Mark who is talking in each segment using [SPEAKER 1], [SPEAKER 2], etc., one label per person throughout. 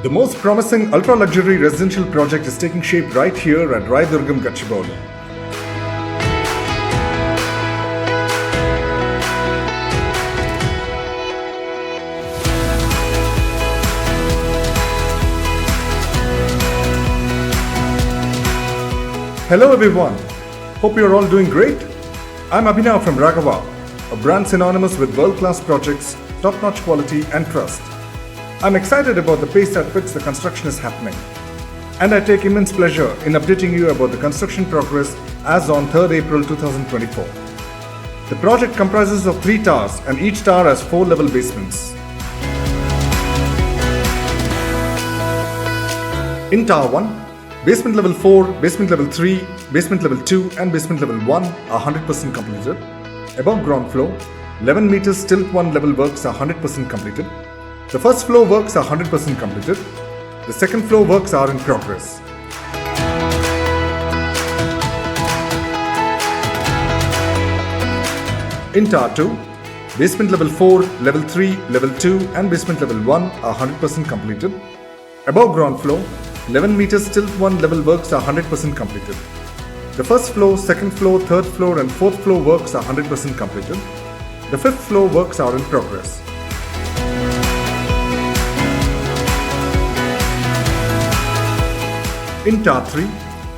[SPEAKER 1] The most promising ultra-luxury residential project is taking shape right here at Raidurgam, Gachibowli. Hello everyone, hope you are all doing great. I'm Abhinav from Raghava, a brand synonymous with world-class projects, top-notch quality and trust. I'm excited about the pace at which the construction is happening. And I take immense pleasure in updating you about the construction progress as on 3rd April 2024. The project comprises of 3 towers and each tower has 4 level basements. In Tower 1, basement level 4, basement level 3, basement level 2 and basement level 1 are 100% completed. Above ground floor, 11 meters tilt 1 level works are 100% completed. The first floor works are 100% completed. The second floor works are in progress. In Tower 2, basement level 4, level 3, level 2 and basement level 1 are 100% completed. Above ground floor, 11 meters tilt 1 level works are 100% completed. The first floor, second floor, third floor and fourth floor works are 100% completed. The fifth floor works are in progress. In Tower 3,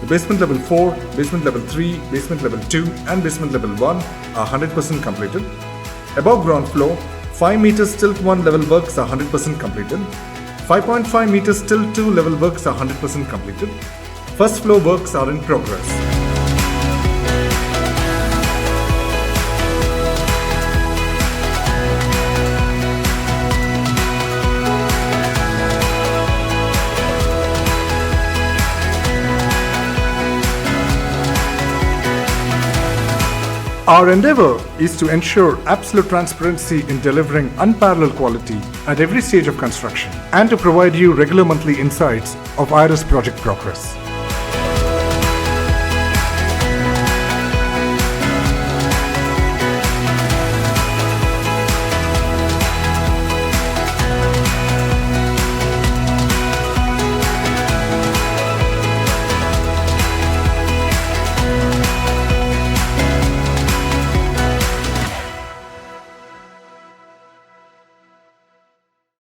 [SPEAKER 1] the basement level 4, basement level 3, basement level 2 and basement level 1 are 100% completed. Above ground floor, 5 meters tilt 1 level works are 100% completed. 5.5 meters tilt 2 level works are 100% completed. First floor works are in progress. Our endeavor is to ensure absolute transparency in delivering unparalleled quality at every stage of construction and to provide you regular monthly insights of IRS project progress.